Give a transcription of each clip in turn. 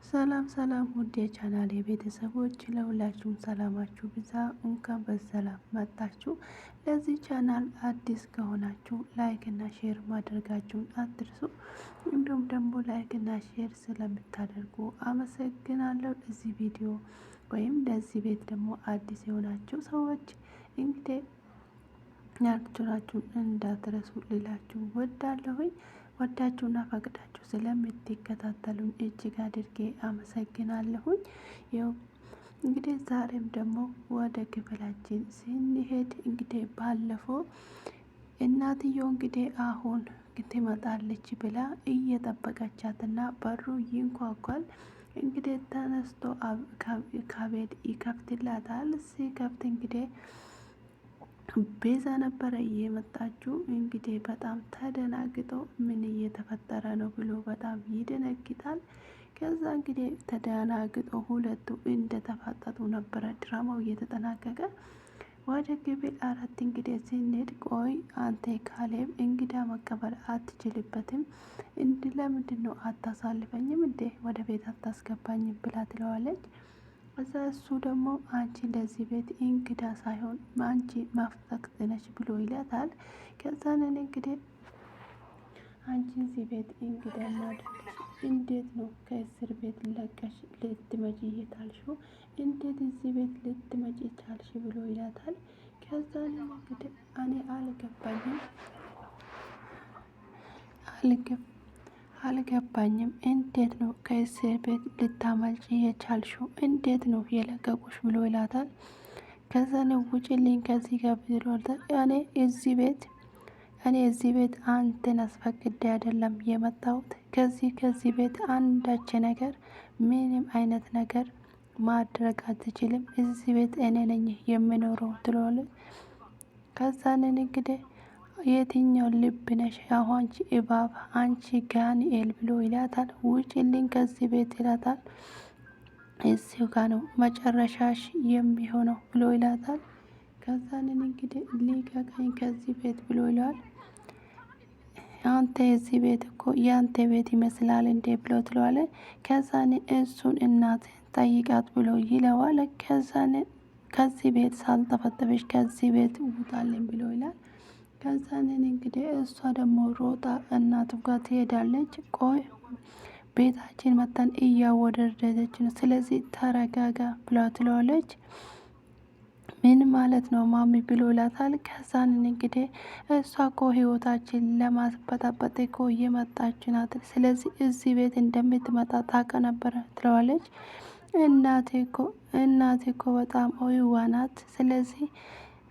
ሰላም ሰላም ውድ የቻናሌ ቤተሰቦች ለሁላችሁም ሰላማችሁ ብዛ። እንኳን በሰላም መጣችሁ። ለዚህ ቻናል አዲስ ከሆናችሁ ላይክ እና ሼር ማድረጋችሁን አትርሱ። እንዲሁም ደግሞ ላይክ እና ሼር ስለምታደርጉ አመሰግናለሁ። እዚህ ቪዲዮ ወይም ለዚህ ቤት ደግሞ አዲስ የሆናችሁ ሰዎች እንግዲህ ያልኩራችሁን እንዳትረሱ ልላችሁ ወዳለሁኝ። ወዳችሁና ፈቅዳችሁ ስለምትከታተሉኝ እጅግ አድርጌ አመሰግናለሁኝ። ይኸው እንግዲህ ዛሬም ደግሞ ወደ ክፍላችን ስንሄድ እንግዲህ ባለፈው እናትየው እንግዲህ አሁን ትመጣለች ብላ እየጠበቀቻትና በሩ ይንኳኳል። እንግዲህ ተነስቶ ከቤት ይከፍትላታል። ሲከፍት እንግዲህ ቤዛ ነበረ እየመጣችው። እንግዲህ በጣም ተደናግጦ ምን እየተፈጠረ ነው ብሎ በጣም ይደነግጣል። ከዛ እንግዲህ ተደናግጦ ሁለቱ እንደተፋጠጡ ነበረ ድራማው እየተጠናቀቀ። ወደ ክፍል 4 እንግዲህ ስንሄድ ቆይ አንተ ካሌብ እንግዳ መቀበል አትችልበትም ለምንድን ነው አታሳልፈኝም እንዴ ወደ ቤት አታስገባኝም ብላ ትለዋለች። እዛ እሱ ደግሞ አንቺ ለዚህ ቤት እንግዳ ሳይሆን አንቺ መፍጠቅት ነች ብሎ ይላታል። ከዛን እንግዲህ አንቺ እዚህ ቤት እንግዳ ማድረግሽ እንዴት ነው ከእስር ቤት ለቀሽ ልትመጪ የቻልሽው? እንዴት እዚህ ቤት ልትመጪ ቻልሽ ብሎ ይላታል። ከዛን እንግዲህ እኔ አልገባኝም እንዴት ነው ከእስር ቤት ልታመልጪ የቻልሽው? እንዴት ነው የለቀቁሽ ብሎ ይላታል። ከዛ ነው ውጪልኝ ከዚህ ጋር ብሎታል። እኔ እዚህ ቤት አንተን አስፈቅዴ አይደለም የመጣሁት። ከዚህ ቤት አንዳች ነገር ምንም አይነት ነገር ማድረግ አትችልም። እዚህ ቤት እኔ ነኝ የምኖረው ትለዋለች። ከዛን እንግዲህ የትኛው ልብ ነሽ አሁን እባብ አንቺ ጋኒኤል ብሎ ይላታል። ውጪልኝ ከዚህ ቤት ይላታል። እዚሁ ጋር ነው መጨረሻሽ የሚሆነው ብሎ ይላታል። ከዛን እንግዲህ ሊቀቀኝ ከዚህ ቤት ብሎ ይለዋል። አንተ የዚህ ቤት እኮ ያንተ ቤት ይመስላል እንዴ ብሎ ትለዋለች። ከዛን እሱን እናት ጠይቃት ብሎ ይለዋል። ከዛን ከዚህ ቤት ሳልጠፈጠፈሽ ከዚህ ቤት ውጣልኝ ብሎ ይላል። ከዛን እንግዲህ እሷ ደግሞ ሮጣ እናቱ ጋር ትሄዳለች። ቆይ ቤታችን መጣን እያወደደች ነው፣ ስለዚህ ተረጋጋ ብላ ትለዋለች። ምን ማለት ነው ማሚ ብሎ ይላታል። ከዛን እንግዲህ እሷ እኮ ህይወታችን ለማስበጣበጥ እኮ እየመጣች ናት፣ ስለዚህ እዚህ ቤት እንደምትመጣ ታውቅ ነበረ ትለዋለች። እናቴ እኮ በጣም ኦይዋ ናት፣ ስለዚህ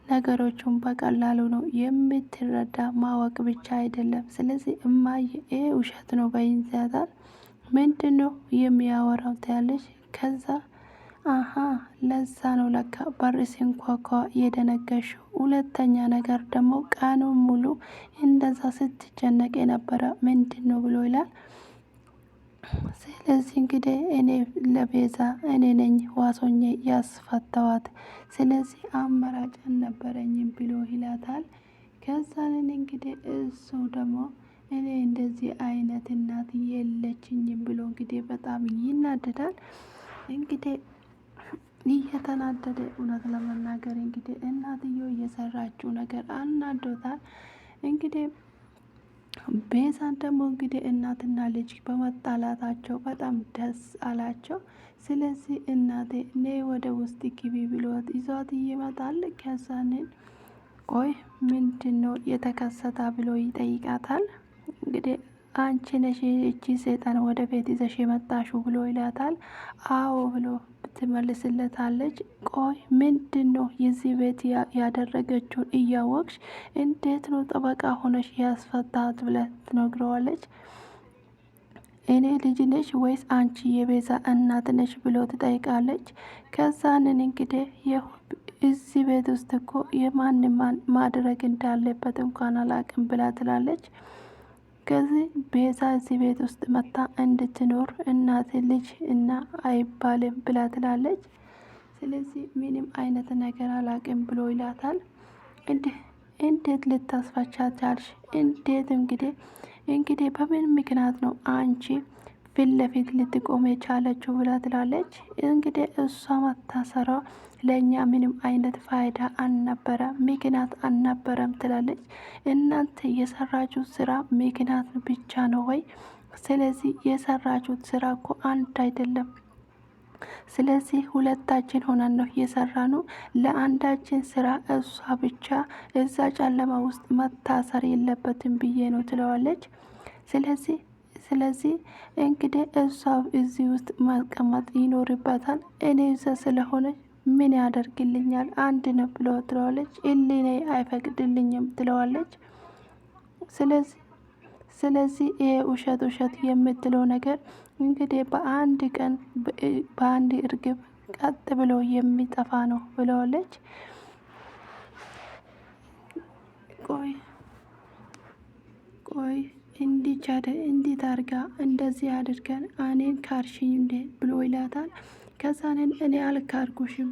ነገሮቹን በቀላሉ ነው የምትረዳ፣ ማወቅ ብቻ አይደለም። ስለዚህ እማዬ ይሄ ውሸት ነው በይንዛታል። ምንድነው የሚያወራው ትያለች። ከዛ አሀ ለዛ ነው ለካ በር ሲንኳኳ የደነገሽው። ሁለተኛ ነገር ደግሞ ቀኑን ሙሉ እንደዛ ስትጨነቅ የነበረ ምንድነው ብሎ ይላል። ስለዚህ እንግዲህ እኔ ለቤዛ እኔ ነኝ ዋሶኜ ያስፈታዋት፣ ስለዚህ አማራጭ አልነበረኝም ብሎ ይላታል። ከዛን እንግዲህ እሱ ደግሞ እኔ እንደዚህ አይነት እናት የለችኝም ብሎ እንግዲህ በጣም ይናደዳል። እንግዲህ እየተናደደ እውነት ለመናገር እንግዲህ እናትየው እየሰራችው ነገር አናዶታል። እንግዲህ ቤዛን ደግሞ እንግዲህ እናትና ልጅ በመጣላታቸው በጣም ደስ አላቸው። ስለዚህ እናቴ እኔ ወደ ውስጥ ግቢ ብሎት ይዟት ይመጣል። ከዛንን ቆይ ምንድነው የተከሰታ ብሎ ይጠይቃታል። እንግዲህ አንቺ ነሽ እቺ ሰይጣን ወደ ቤት ይዘሽ የመጣሽው ብሎ ይላታል። አዎ ብሎ ትመልስለታለች። ቆይ ምንድነው የዚህ ቤት ያደረገችውን እያወቅሽ እንዴት ነው ጠበቃ ሆነሽ ያስፈታት ብለህ ትነግረዋለች። እኔ ልጅ ነሽ ወይስ አንቺ የቤዛ እናት ነሽ ብሎ ትጠይቃለች። ከዛንን እንግዲህ እዚህ ቤት ውስጥ እኮ የማንም ማድረግ እንዳለበት እንኳን አላቅም ብላ ትላለች። ከዚህ ቤዛ እዚህ ቤት ውስጥ መታ እንድትኖር እናት ልጅ እና አይባልም ብላ ትላለች። ስለዚህ ምንም አይነት ነገር አላቅም ብሎ ይላታል። እንዴት ልታስፈቻ ቻልሽ? እንዴት እንግዲህ በምን ምክንያት ነው አንቺ ፊት ለፊት ልትቆም የቻለችው ብላ ትላለች። እንግዲህ እሷ መታሰሯ ለእኛ ምንም አይነት ፋይዳ አልነበረ፣ ምክንያት አልነበረም ትላለች። እናንተ የሰራችሁት ስራ ምክንያት ብቻ ነው ወይ? ስለዚህ የሰራችሁት ስራ እኮ አንድ አይደለም። ስለዚህ ሁለታችን ሆነን ነው የሰራነው። ለአንዳችን ስራ እሷ ብቻ እዛ ጨለማ ውስጥ መታሰር የለበትም ብዬ ነው ትለዋለች። ስለዚህ እንግዲህ እሷ እዚህ ውስጥ መቀመጥ ይኖርበታል። እኔ እዛ ስለሆነ ምን ያደርግልኛል? አንድ ነው ብሎ ትለዋለች። ሕሊናዬ አይፈቅድልኝም ትለዋለች። ስለዚህ ይሄ ውሸት የምትለው ነገር እንግዲህ በአንድ ቀን በአንድ እርግብ ቀጥ ብሎ የሚጠፋ ነው ብለዋለች። ቆይ እንዴት አድርጋ እንደዚህ አድርገን እኔን ካርሽኝ እንዴ ብሎ ይላታል። ከዛንን እኔ አልካርኩሽም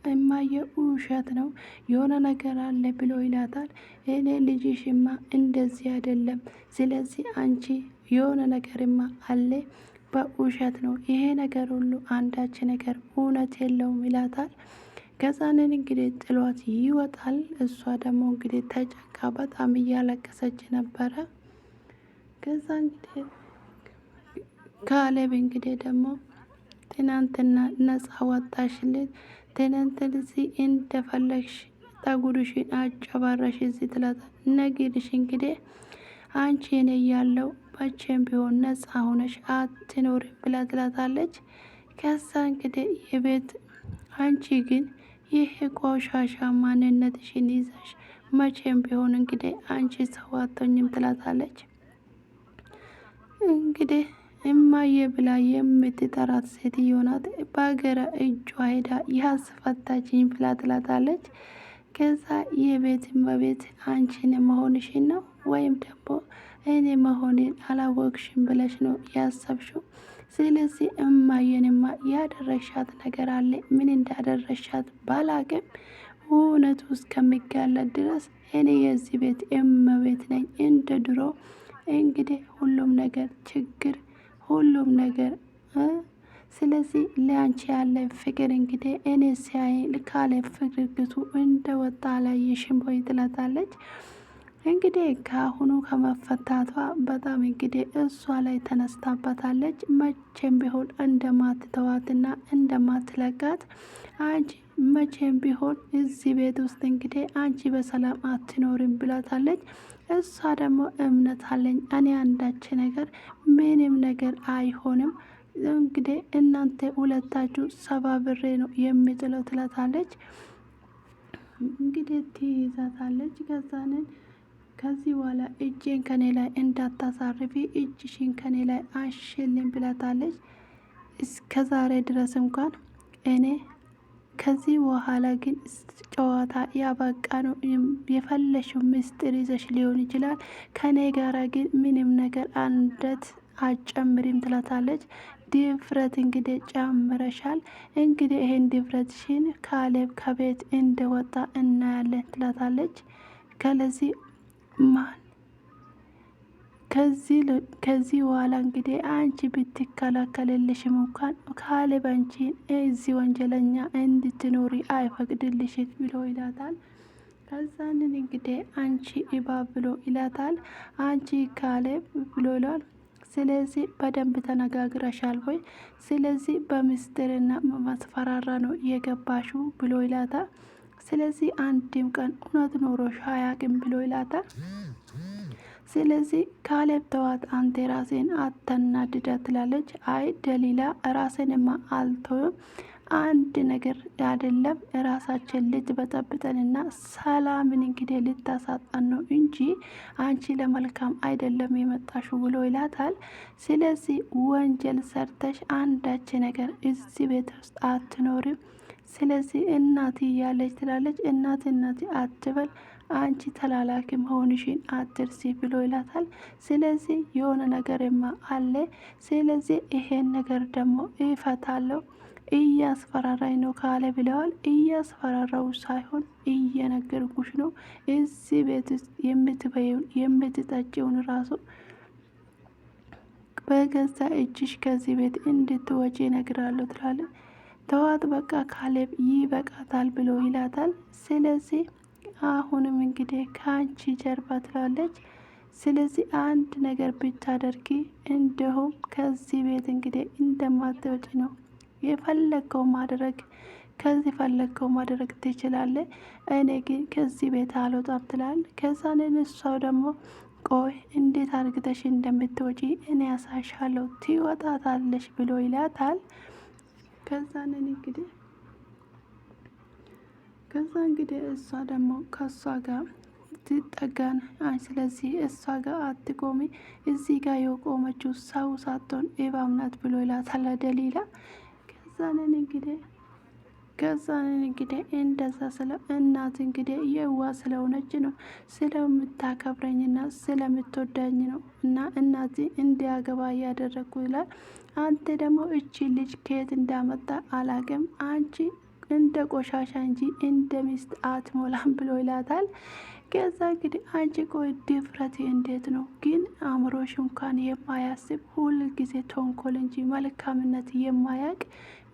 እማየ ውሸት ነው የሆነ ነገር አለ ብሎ ይላታል። እኔ ልጅሽማ እንደዚህ አይደለም። ስለዚህ አንቺ የሆነ ነገርማ አለ፣ በውሸት ነው ይሄ ነገር ሁሉ፣ አንዳች ነገር እውነት የለውም ይላታል። ከዛንን እንግዲህ ጥሏት ይወጣል። እሷ ደግሞ እንግዲህ ተጨንቃ በጣም እያለቀሰች ነበረ። ከዛ እንግዲህ ካሌብ እንግዲህ ደግሞ ትናንትና ነፃ ወጣሽልን፣ ትናንትን እዚህ እንደፈለግሽ ጠጉርሽን አጨባረሽ እዚህ ትላታል። ነግርሽ እንግዲህ አንቺ እኔ ያለው መቼም ቢሆን ነፃ ሆነሽ አትኖሪም ብላ ትላታለች። ከዛ እንግዲህ የቤት አንቺ ግን ይህ ቆሻሻ ማንነትሽን ይዘሽ መቼም ቢሆን እንግዲህ አንቺ ሰው አትሆኝም ትላታለች። እንግዲህ እማዬ ብላ የምትጠራት ሴትዮ ናት። በሀገረ እጇ ሄዳ ያስፈታችኝ ብላ ትላታለች። ከዛ የቤት እመቤት አንቺን መሆንሽን ነው ወይም ደግሞ እኔ መሆኔን አላወቅሽም ብለሽ ነው ያሰብሽው? ስለዚህ እማዬንማ ያደረሻት ነገር አለ። ምን እንዳደረሻት ባላቅም እውነቱ እስከሚጋለጥ ድረስ እኔ የዚህ ቤት እመቤት ነኝ እንደ ድሮ። እንግዲህ ሁሉም ነገር ችግር፣ ሁሉም ነገር ስለዚህ ለአንቺ ያለ ፍቅር እንግዲህ እኔ ሲያይ ካለ ፍቅርግቱ እንደወጣ አላየሽም ወይ ትላታለች። እንግዲህ ከአሁኑ ከመፈታቷ በጣም እንግዲህ እሷ ላይ ተነስታበታለች። መቼም ቢሆን እንደማትተዋትና እንደማትለቃት፣ አንቺ መቼም ቢሆን እዚህ ቤት ውስጥ እንግዲህ አንቺ በሰላም አትኖሪም ብላታለች። እሷ ደግሞ እምነት አለኝ እኔ አንዳች ነገር ምንም ነገር አይሆንም፣ እንግዲህ እናንተ ሁለታችሁ ሰባብሬ ነው የሚጥለው ትላታለች። እንግዲህ ትይዛታለች። ከዚህ በኋላ እጄን ከኔ ላይ እንዳታሳርፊ፣ እጅሽን ከኔ ላይ አሽልኝ ብላታለች። እስከ ዛሬ ድረስ እንኳን እኔ ከዚህ በኋላ ግን ጨዋታ ያበቃ ነው። የፈለሽው ምስጢር ይዘሽ ሊሆን ይችላል፣ ከኔ ጋራ ግን ምንም ነገር አንደት አጨምሪም ትላታለች። ድፍረት እንግዲህ ጨምረሻል። እንግዲህ ይሄን ድፍረትሽን ካሌብ ከቤት እንደወጣ እናያለን ትላታለች። ከለዚህ ማን ከዚህ በኋላ እንግዲህ አንቺ ብትከላከልልሽም እንኳን ካሌብ አንቺን እዚህ ወንጀለኛ እንድትኖሪ አይፈቅድልሽም ብሎ ይላታል። ከዛንን እንግዲህ አንቺ እባብ ብሎ ይላታል። አንቺ ካሌብ ብሎ ይሏል። ስለዚህ በደንብ ተነጋግረሻል ወይ? ስለዚህ በምስጢርና ማስፈራራ ነው የገባሽው ብሎ ይላታል። ስለዚህ አንድም ቀን እውነት ኖሮሽ አያውቅም ብሎ ይላታል። ስለዚህ ካሌብ ተዋት፣ አንተ ራሴን አታናድዳ ትላለች። አይ ደሊላ ራሴንማ አልተውም፣ አንድ ነገር አይደለም ራሳችን ልትበጠብጠንና ሰላምን እንግዲህ ልታሳጣን ነው እንጂ አንቺ ለመልካም አይደለም የመጣሽው ብሎ ይላታል። ስለዚህ ወንጀል ሰርተሽ አንዳች ነገር እዚህ ቤት ውስጥ አትኖርም። ስለዚህ እናቴ እያለች ትላለች። እናቴ አትበል፣ አንቺ ተላላኪ መሆንሽን አትርሲ ብሎ ይላታል። ስለዚህ የሆነ ነገርማ አለ። ስለዚህ ይሄን ነገር ደግሞ ይፈታለሁ እያስፈራራኝ ነው ካለ ብለዋል። እያስፈራራው ሳይሆን እየነገርኩሽ ነው። እዚህ ቤት ውስጥ የምትበይውን የምትጠጪውን ራሱ በገዛ እጅሽ ከዚህ ቤት እንድትወጪ እነግራለሁ ትላለች። ተዋት በቃ ካሌብ ይበቃታል ብሎ ይላታል። ስለዚህ አሁንም እንግዲህ ከአንቺ ጀርባ ትላለች። ስለዚህ አንድ ነገር ብታደርጊ እንዲሁም ከዚህ ቤት እንግዲህ እንደማትወጪ ነው የፈለገው ማድረግ ከዚህ ፈለግከው ማድረግ ትችላለህ፣ እኔ ግን ከዚህ ቤት አልወጣም ትላል። ከዛንን እሷው ደግሞ ቆይ እንዴት አርግተሽ እንደምትወጪ እኔ ያሳሻለሁ ትወጣታለሽ ብሎ ይላታል። ከዛንን እንግዲህ እሷ ደግሞ ከእሷ ጋር ትጠጋን። ስለዚህ እሷ ጋር አትቆሚ፣ እዚህ ጋር የቆመችው ሰው ሳትሆን እባብ ናት ብሎ ይላታል ደሊላ። ከዛንን እንግዲህ እንደዛ ስለ እናት እንግዲህ የዋ ስለሆነች ነው ስለምታከብረኝና ስለምትወዳኝ ነው እና እናቴ እንዲያገባ እያደረግኩ ይላል። አንተ ደግሞ እቺ ልጅ ከየት እንዳመጣ አላቅም፣ አንቺ እንደ ቆሻሻ እንጂ እንደ ሚስት አትሞላም ብሎ ይላታል። ከዛ እንግዲህ አንቺ ቆይ ድፍረት እንዴት ነው ግን አእምሮሽ እንኳን የማያስብ ሁል ጊዜ ተንኮል እንጂ መልካምነት የማያውቅ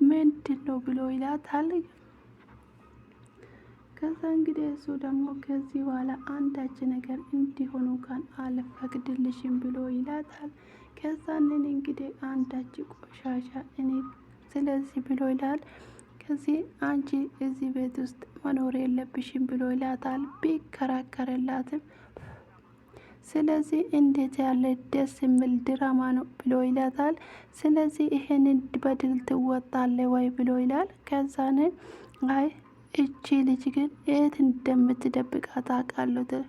ምንድን ነው ብሎ ይላታል። ከዛ እንግዲህ እሱ ደግሞ ከዚህ በኋላ አንዳች ነገር እንዲሆኑ እንኳን አልፈቅድልሽም ብሎ ይላታል። ከዛንን እንግዲህ አንዳች ቆሻሻ እኔ ስለዚህ ብሎ ይላል። ከዚህ አንቺ እዚህ ቤት ውስጥ መኖር የለብሽም ብሎ ይላታል። ቢከራከርላትም ስለዚህ እንዴት ያለ ደስ የሚል ድራማ ነው ብሎ ይላታል። ስለዚህ ይሄንን በድል ትወጣለ ወይ ብሎ ይላል። ከዛንን አይ እቺ ልጅ ግን የት እንደምትደብቃት አውቃለሁ፣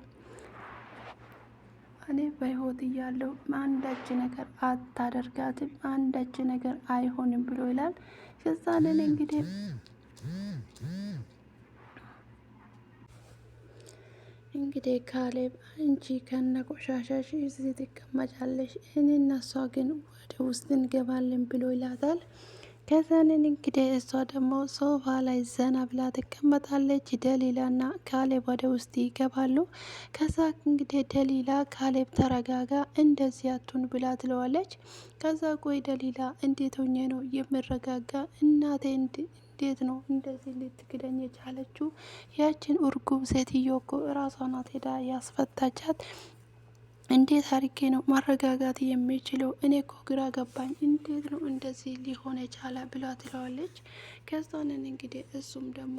እኔ በህይወት እያለሁ አንዳች ነገር አታደርጋትም፣ አንዳች ነገር አይሆንም ብሎ ይላል። ከዛንን እንግዲህ ካሌብ አንቺ ከነ ቆሻሻሽ እዚህ ትቀመጫለሽ፣ እኔና እሷ ግን ወደ ውስጥ እንገባለን ብሎ ይላታል። ከዛንን እንግዲህ እሷ ደግሞ ሶፋ ላይ ዘና ብላ ትቀመጣለች። ደሊላና ካሌብ ወደ ውስጥ ይገባሉ። ከዛ እንግዲህ ደሊላ ካሌብ ተረጋጋ፣ እንደዚህ አቱን ብላ ትለዋለች። ከዛ ቆይ ደሊላ እንዴት ሆኜ ነው የምረጋጋ? እናቴ እንዴት ነው እንደዚህ ልትክደኝ የቻለችው? ያችን እርጉም ሴትዮ እኮ እራሷ ናት ሄዳ ያስፈታቻት። እንዴት አድርጌ ነው ማረጋጋት የሚችለው? እኔ እኮ ግራ ገባኝ። እንዴት ነው እንደዚህ ሊሆን የቻለ ብላ ትለዋለች። ከዛንን እንግዲህ እሱም ደግሞ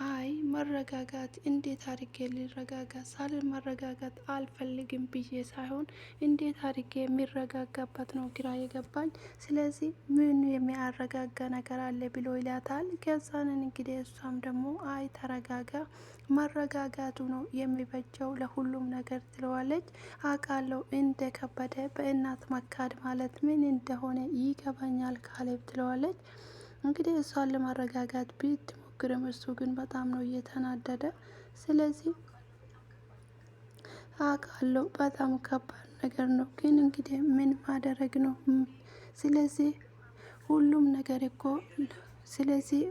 አይ መረጋጋት እንዴት አድርጌ ሊረጋጋ ሳልን መረጋጋት አልፈልግም ብዬ ሳይሆን እንዴት አድርጌ የሚረጋጋበት ነው ግራ የገባኝ። ስለዚህ ምን የሚያረጋጋ ነገር አለ ብሎ ይላታል። ከዛንን እንግዲህ እሷም ደግሞ አይ ተረጋጋ፣ መረጋጋቱ ነው የሚበጀው ለሁሉም ነገር ትለዋለች። አውቃለሁ እንደ ከበደ በእናት መካድ ማለት ምን እንደሆነ ይገባኛል ካሌብ ትለዋለች። እንግዲህ እሷን ለማረጋጋት ብትሞክርም እሱ ግን በጣም ነው እየተናደደ። ስለዚህ አውቃለሁ በጣም ከባድ ነገር ነው፣ ግን እንግዲህ ምን ማደረግ ነው? ስለዚህ ሁሉም ነገር እኮ ስለዚህ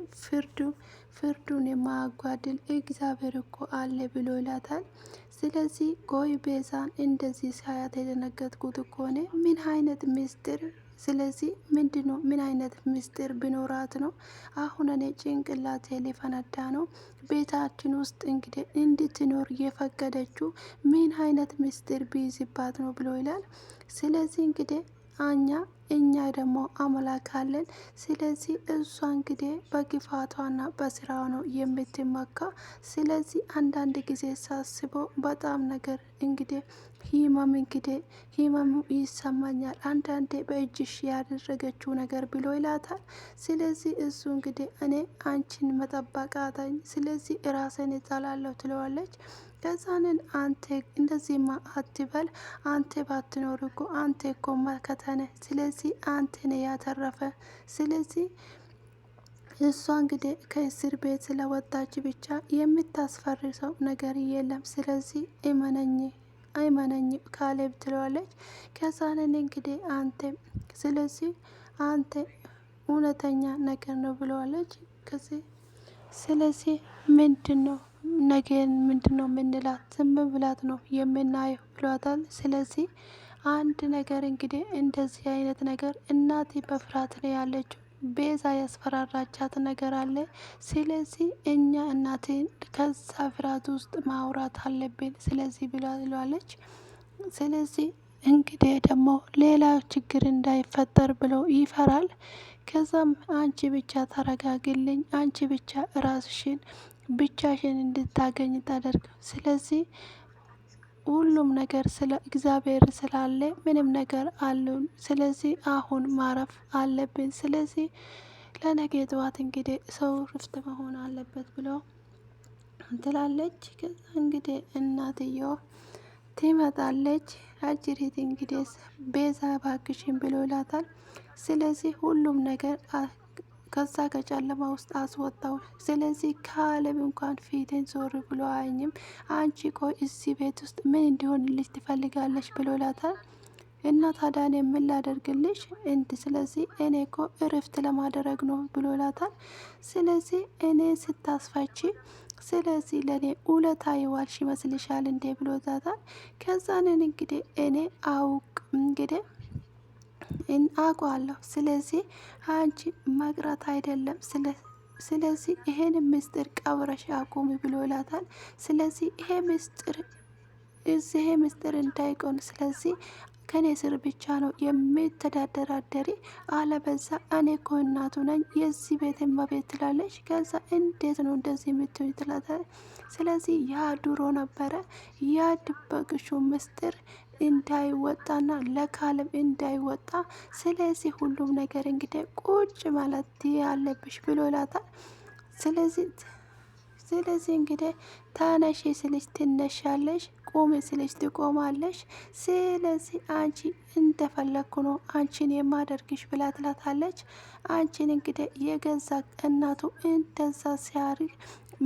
ፍርዱን የማያጓድል እግዚአብሔር እኮ አለ ብሎ ይላታል። ስለዚህ ቆይ ቤዛን እንደዚህ ሳያት የደነገጥኩት እኮ እኔ ምን አይነት ምስጢር ስለዚህ ምንድነው? ምን አይነት ምስጢር ቢኖራት ነው አሁን እኔ ጭንቅላቴ ሊፈነዳ ነው? ቤታችን ውስጥ እንግዲህ እንድትኖር የፈቀደችው ምን አይነት ምስጢር ቢይዝባት ነው ብሎ ይላል። ስለዚህ እንግዲህ እኛ ደግሞ አምላክ አለን። ስለዚህ እሷ እንግዲህ በግፋቷና በስራዋ ነው የምትመካ። ስለዚህ አንዳንድ ጊዜ ሳስበው በጣም ነገር እንግዲህ ህመሙ ይሰማኛል አንዳንዴ በእጅሽ ያደረገችው ነገር ብሎ ይላታል። ስለዚህ እሱ እንግዲህ እኔ አንቺን መጠበቃታኝ ስለዚህ ራሴን እጠላለሁ ትለዋለች። ከዛንን አንተ እንደዚህማ አትበል፣ አንተ ባትኖር እኮ አንተ እኮ መከተነ፣ ስለዚህ አንተ ነው ያተረፈ። ስለዚህ እሷ እንግዲህ ከእስር ቤት ስለወጣች ብቻ የምታስፈር ሰው ነገር የለም። ስለዚህ አይመነኝ ካሌብ ትለዋለች። ከዛንን እንግዲህ ስለዚህ አንተ እውነተኛ ነገር ነው ብለዋለች። ስለዚህ ምንድነው ነገን ምንድነው የምንላት? ዝም ብላት ነው የምናየው ብሏታል። ስለዚህ አንድ ነገር እንግዲህ እንደዚህ አይነት ነገር እናቴ በፍርሃት ነው ያለችው። ቤዛ ያስፈራራቻት ነገር አለ። ስለዚህ እኛ እናቴን ከዛ ፍርሃት ውስጥ ማውራት አለብን። ስለዚህ ብላለች። ስለዚህ እንግዲህ ደግሞ ሌላ ችግር እንዳይፈጠር ብሎ ይፈራል። ከዛም አንቺ ብቻ ተረጋግልኝ፣ አንቺ ብቻ ራስሽን ብቻሽን እንድታገኝ ታደርግ። ስለዚህ ሁሉም ነገር ስለ እግዚአብሔር ስላለ ምንም ነገር አሉን። ስለዚህ አሁን ማረፍ አለብን። ስለዚህ ለነገ ጠዋት እንግዲህ ሰው ርፍት መሆን አለበት ብሎ ትላለች። ከዛ እንግዲህ እናትየው ትመጣለች። አጅሪት እንግዲህ ቤዛ ባክሽን ብሎ ይላታል። ስለዚህ ሁሉም ነገር ከዛ ከጨለማ ውስጥ አስወጣው። ስለዚህ ካለም እንኳን ፊትን ዞር ብሎ አያኝም። አንቺ ቆይ እዚህ ቤት ውስጥ ምን እንዲሆንልሽ ትፈልጋለች ብሎ ይላታል። እና ታዲያ እኔ ምን ላደርግልሽ እንድ ስለዚህ እኔ እኮ እረፍት ለማድረግ ነው ብሎ ይላታል። ስለዚህ እኔ ስታስፋች ስለዚህ ለእኔ ውለታ የዋልሽ ይመስልሻል እንዴ ብሎ ይላታል። ከዛንን እንግዲህ እኔ አውቅ እንግዲህ አውቀዋለሁ። ስለዚህ አንቺ መቅረት አይደለም ስለዚህ ይሄን ምስጢር ቀብረሽ አቁሚ ብሎ ይላታል። ስለዚህ ይሄ ምስጢር እንዳይቆን ስለዚህ ከኔ ስር ብቻ ነው የምተዳደራደሪ፣ አለበዛ እኔ እኮ እናቱ ነኝ የዚህ ቤት እመቤት ትላለች። ከዛ እንዴት ነው እንደዚህ የምትሆኝ ትላታለች። ስለዚህ ያ ድሮ ነበረ ያ ድበቅሹ ምስጢር እንዳይወጣና ለካለም እንዳይወጣ ስለዚህ ሁሉም ነገር እንግዲህ ቁጭ ማለት ያለብሽ ብሎ ይላታል። ስለዚህ እንግዲህ ተነሺ ስልሽ ትነሻለሽ፣ ቁሚ ስልሽ ትቆማለሽ። ስለዚህ አንቺ እንደፈለግኩ ነው አንቺን የማደርግሽ ብላ ትላታለች። አንቺን እንግዲህ የገዛ እናቱ እንደዛ ሲያርግ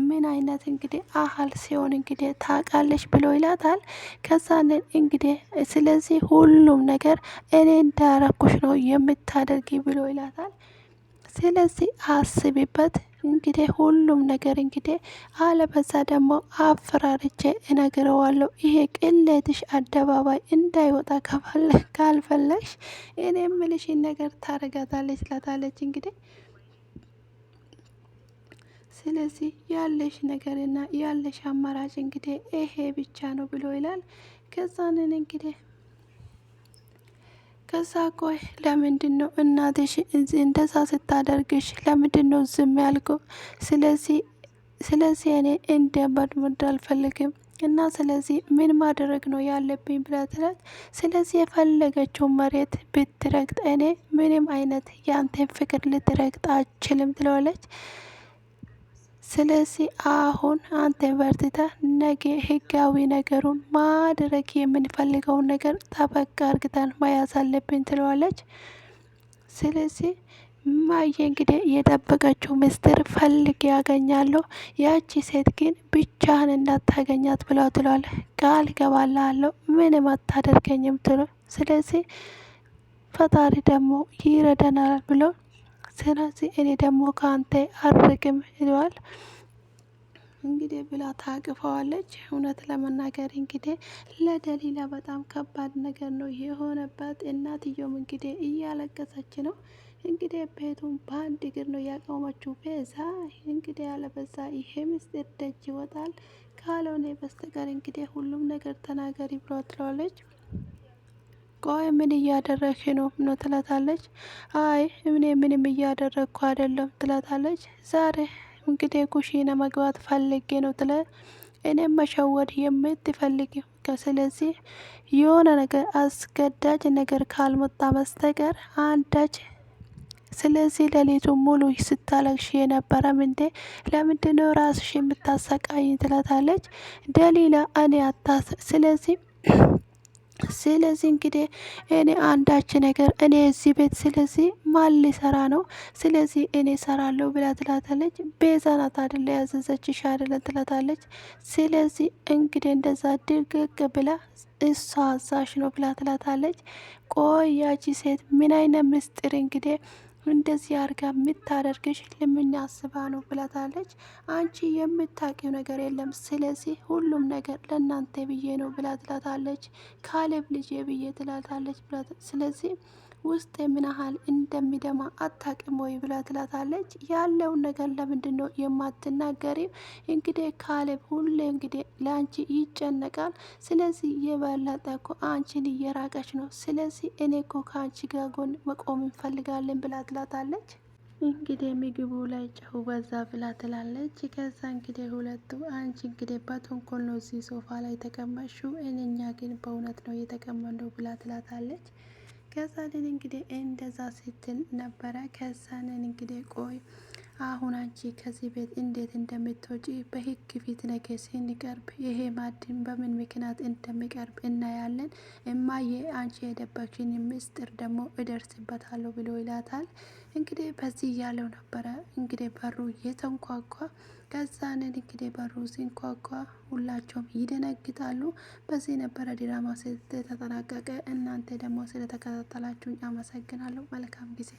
ምን አይነት እንግዲህ አህል ሲሆን እንግዲህ ታውቃለች ብሎ ይላታል። ከዛንን እንግዲህ ስለዚህ ሁሉም ነገር እኔ እንዳረኩሽ ነው የምታደርጊ ብሎ ይላታል። ስለዚህ አስቢበት እንግዲህ ሁሉም ነገር እንግዲህ አለበዛ ደግሞ አፈራርቼ እነግረዋለሁ። ይሄ ቅሌትሽ አደባባይ እንዳይወጣ ካልፈለግሽ እኔ የምልሽን ነገር ታረጋታለች ትላታለች እንግዲህ ስለዚህ ያለሽ ነገርና ያለሽ አማራጭ እንግዲህ ይሄ ብቻ ነው ብሎ ይላል። ከዛንን እንግዲህ ከዛ ቆይ ለምንድን ነው እናትሽ እንደዛ ስታደርግሽ ለምንድን ነው ዝም ያልከው? ስለዚህ እኔ እንዲያባድመድ አልፈልግም እና ስለዚህ ምን ማድረግ ነው ያለብኝ ብላ ትላት። ስለዚህ የፈለገችውን መሬት ብትረግጥ እኔ ምንም አይነት ያንተን ፍቅር ልትረግጥ አችልም ትለዋለች። ስለዚህ አሁን አንተ በርትተ ነገ ህጋዊ ነገሩን ማድረግ የምንፈልገውን ነገር ጠበቅ አርግተን መያዝ አለብን ትለዋለች። ስለዚህ ማየ እንግዲህ የጠበቀችው ምስጢር ፈልግ ያገኛለሁ፣ ያቺ ሴት ግን ብቻህን እንዳታገኛት ብለው ትለዋለ። ቃል ገባላለሁ ምንም አታደርገኝም ትሎ ስለዚህ ፈጣሪ ደግሞ ይረዳናል ብሎ ስለዚህ እኔ ደግሞ ከአንተ አርቅም ይለዋል። እንግዲህ ብላ ታቅፈዋለች። እውነት ለመናገር እንግዲህ ለደሊላ በጣም ከባድ ነገር ነው የሆነባት። እናትየውም እንግዲህ እያለቀሰች ነው። እንግዲህ ቤቱን በአንድ እግር ነው ያቆመችው ቤዛ። እንግዲህ ያለበዛ ይሄ ምስጢር ደጅ ይወጣል፣ ካልሆነ በስተቀር እንግዲህ ሁሉም ነገር ተናገሪ ብሎ ትለዋለች። ቆይ ምን እያደረግሽ ነው ትላታለች። አይ እኔ ምንም እያደረግኩ አይደለም ትላታለች። ዛሬ እንግዲህ ኩሽና መግባት ፈልጌ ነው ትለ እኔም መሸወድ የምትፈልግ ስለዚህ የሆነ ነገር አስገዳጅ ነገር ካልመጣ በስተቀር አንዳች ስለዚህ ሌሊቱ ሙሉ ስታለቅሽ የነበረም እንዴ ለምንድነው ራስሽ የምታሰቃይኝ ትላታለች። ደሊላ እኔ ስለዚህ እንግዲህ እኔ አንዳች ነገር እኔ እዚህ ቤት ስለዚህ ማን ሊሰራ ነው? ስለዚህ እኔ ሰራለሁ ብላ ትላታለች። ቤዛ ናት አይደለ ያዘዘችሽ አይደለ ትላታለች። ስለዚህ እንግዲህ እንደዛ ድርግግ ብላ እሷ አዛሽ ነው ብላ ትላታለች። ቆይ ያቺ ሴት ምን አይነት ምስጢር እንግዲህ እንደዚህ አርጋ የምታደርግሽ ለምን አስባ ነው ብላታለች። አንቺ የምታውቂው ነገር የለም፣ ስለዚህ ሁሉም ነገር ለእናንተ ብዬ ነው ብላ ትላታለች። ካሌብ ልጄ ብዬ ትላታለች። ስለዚህ ውስጥ ምን ያህል እንደሚደማ አታውቅም ወይ ብላ ትላታለች። ያለውን ነገር ለምንድን ነው የማትናገሪው? እንግዲህ ካሌብ ሁሌ እንግዲህ ለአንቺ ይጨነቃል። ስለዚህ የበለጠ እኮ አንቺን እየራቀች ነው። ስለዚህ እኔ እኮ ከአንቺ ጋር ጎን መቆም እንፈልጋለን ብላ ትላታለች። እንግዲህ ምግቡ ላይ ጨው በዛ ብላ ትላለች። ከዛ እንግዲህ ሁለቱ አንቺ እንግዲህ በተንኮል ነው እዚህ ሶፋ ላይ ተቀመጥሽው፣ እኛ ግን በእውነት ነው የተቀመጥነው ብላ ትላታለች። ከዛንን እንግዲህ እንደዛ ስትል ነበረ። ከዛንን እንግዲህ ቆይ አሁን አንቺ ከዚህ ቤት እንዴት እንደምትወጪ በህግ ፊት ነገ ስንቀርብ ይሄ ማዕድን በምን ምክንያት እንደሚቀርብ እናያለን። እማዬ አንቺ የደበቅሽኝ ምስጢር ደግሞ እደርስበታለሁ ብሎ ይላታል። እንግዲህ በዚህ እያለው ነበረ እንግዲህ በሩ የተንኳኳ። ከዛንን እንግዲህ በሩ ሲንኳኳ ሁላቸውም ይደነግጣሉ። በዚህ ነበረ ድራማ ስለተጠናቀቀ። እናንተ ደግሞ ስለተከታተላችሁኝ አመሰግናለሁ። መልካም ጊዜ